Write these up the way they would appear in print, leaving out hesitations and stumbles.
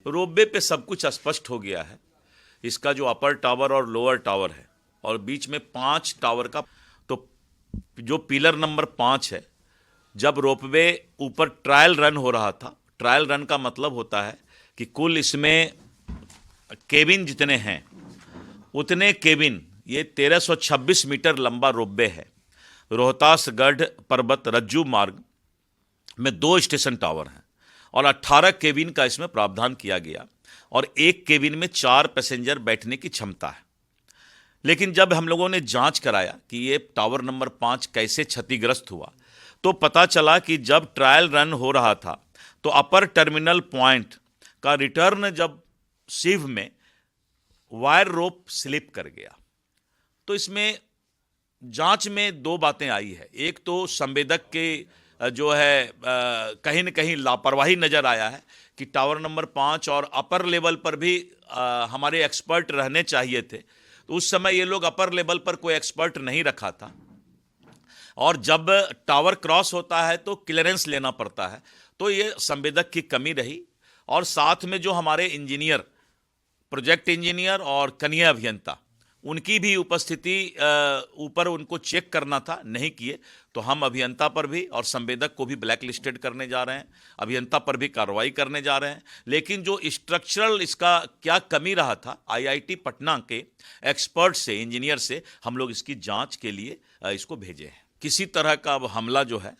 Ropeway पे सब कुछ स्पष्ट हो गया है। इसका जो अपर टावर और लोअर टावर है और बीच में 5 टावर का, तो जो पिलर नंबर 5 है, जब रोपवे ऊपर ट्रायल रन हो रहा था, ट्रायल रन का मतलब होता है कि कुल इसमें केबिन जितने हैं उतने केबिन, ये 1326 मीटर लंबा रोपवे है। रोहतासगढ़ पर्वत रज्जू मार्ग में 2 स्टेशन टावर हैं और 18 केबिन का इसमें प्रावधान किया गया और एक केबिन में 4 पैसेंजर बैठने की क्षमता है। लेकिन जब हम लोगों ने जांच कराया कि ये टावर नंबर 5 कैसे क्षतिग्रस्त हुआ, तो पता चला कि जब ट्रायल रन हो रहा था तो अपर टर्मिनल पॉइंट का रिटर्न जब सिव में वायर रोप स्लिप कर गया। तो इसमें जांच में 2 बातें आई है। एक तो संवेदक के जो है कहीं न कहीं लापरवाही नजर आया है कि टावर नंबर 5 और अपर लेवल पर भी हमारे एक्सपर्ट रहने चाहिए थे। तो उस समय ये लोग अपर लेवल पर कोई एक्सपर्ट नहीं रखा था और जब टावर क्रॉस होता है तो क्लियरेंस लेना पड़ता है। तो ये संवेदक की कमी रही और साथ में जो हमारे इंजीनियर, प्रोजेक्ट इंजीनियर और कनीय अभियंता, उनकी भी उपस्थिति ऊपर उनको चेक करना था, नहीं किए। तो हम अभियंता पर भी और संवेदक को भी ब्लैक लिस्टेड करने जा रहे हैं, अभियंता पर भी कार्रवाई करने जा रहे हैं। लेकिन जो स्ट्रक्चरल इसका क्या कमी रहा था, आईआईटी पटना के एक्सपर्ट से, इंजीनियर से हम लोग इसकी जांच के लिए इसको भेजे हैं। किसी तरह का अब हमला जो है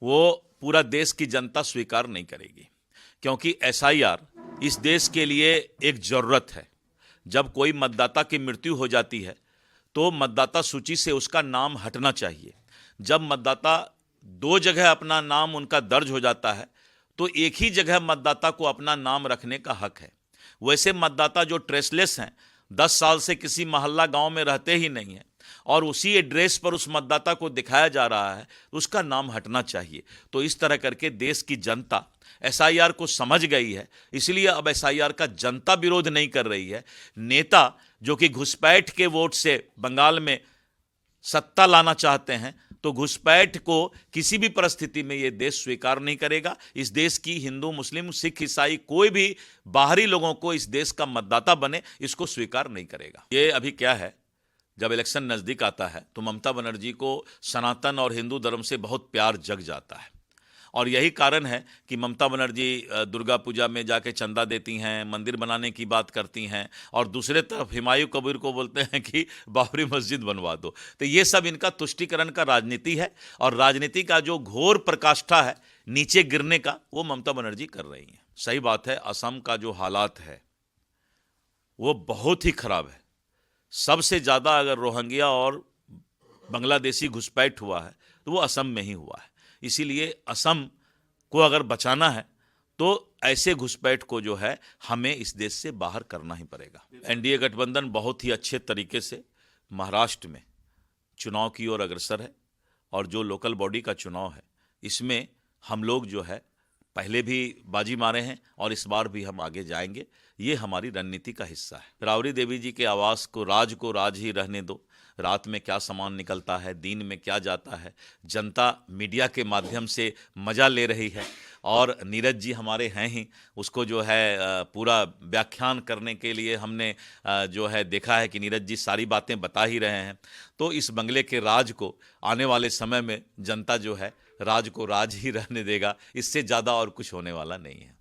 वो पूरा देश की जनता स्वीकार नहीं करेगी, क्योंकि एसआईआर इस देश के लिए एक जरूरत है। जब कोई मतदाता की मृत्यु हो जाती है तो मतदाता सूची से उसका नाम हटना चाहिए। जब मतदाता 2 जगह अपना नाम उनका दर्ज हो जाता है तो एक ही जगह मतदाता को अपना नाम रखने का हक है। वैसे मतदाता जो ट्रेसलेस हैं, 10 साल से किसी मोहल्ला गांव में रहते ही नहीं हैं और उसी एड्रेस पर उस मतदाता को दिखाया जा रहा है, उसका नाम हटना चाहिए। तो इस तरह करके देश की जनता एसआईआर को समझ गई है, इसलिए अब एसआईआर का जनता विरोध नहीं कर रही है। नेता जो कि घुसपैठ के वोट से बंगाल में सत्ता लाना चाहते हैं, तो घुसपैठ को किसी भी परिस्थिति में यह देश स्वीकार नहीं करेगा। इस देश की हिंदू, मुस्लिम, सिख, ईसाई कोई भी बाहरी लोगों को इस देश का मतदाता बने, इसको स्वीकार नहीं करेगा। ये अभी क्या है, जब इलेक्शन नजदीक आता है तो ममता बनर्जी को सनातन और हिंदू धर्म से बहुत प्यार जग जाता है और यही कारण है कि ममता बनर्जी दुर्गा पूजा में जाके चंदा देती हैं, मंदिर बनाने की बात करती हैं और दूसरे तरफ हुमायूं कबीर को बोलते हैं कि बाबरी मस्जिद बनवा दो। तो ये सब इनका तुष्टीकरण का राजनीति है और राजनीति का जो घोर प्रकाष्ठा है नीचे गिरने का, वो ममता बनर्जी कर रही हैं। सही बात है, असम का जो हालात है वो बहुत ही खराब है। सबसे ज़्यादा अगर रोहिंग्या और बांग्लादेशी घुसपैठ हुआ है तो वो असम में ही हुआ है। इसीलिए असम को अगर बचाना है तो ऐसे घुसपैठ को जो है हमें इस देश से बाहर करना ही पड़ेगा। एनडीए गठबंधन बहुत ही अच्छे तरीके से महाराष्ट्र में चुनाव की ओर अग्रसर है और जो लोकल बॉडी का चुनाव है इसमें हम लोग जो है पहले भी बाजी मारे हैं और इस बार भी हम आगे जाएंगे। ये हमारी रणनीति का हिस्सा है। राबड़ी देवी जी के आवास को राज ही रहने दो। रात में क्या सामान निकलता है, दिन में क्या जाता है, जनता मीडिया के माध्यम से मजा ले रही है और नीरज जी हमारे हैं ही, उसको जो है पूरा व्याख्यान करने के लिए हमने जो है देखा है कि नीरज जी सारी बातें बता ही रहे हैं। तो इस बंगले के राज को आने वाले समय में जनता जो है राज को राज ही रहने देगा, इससे ज़्यादा और कुछ होने वाला नहीं है।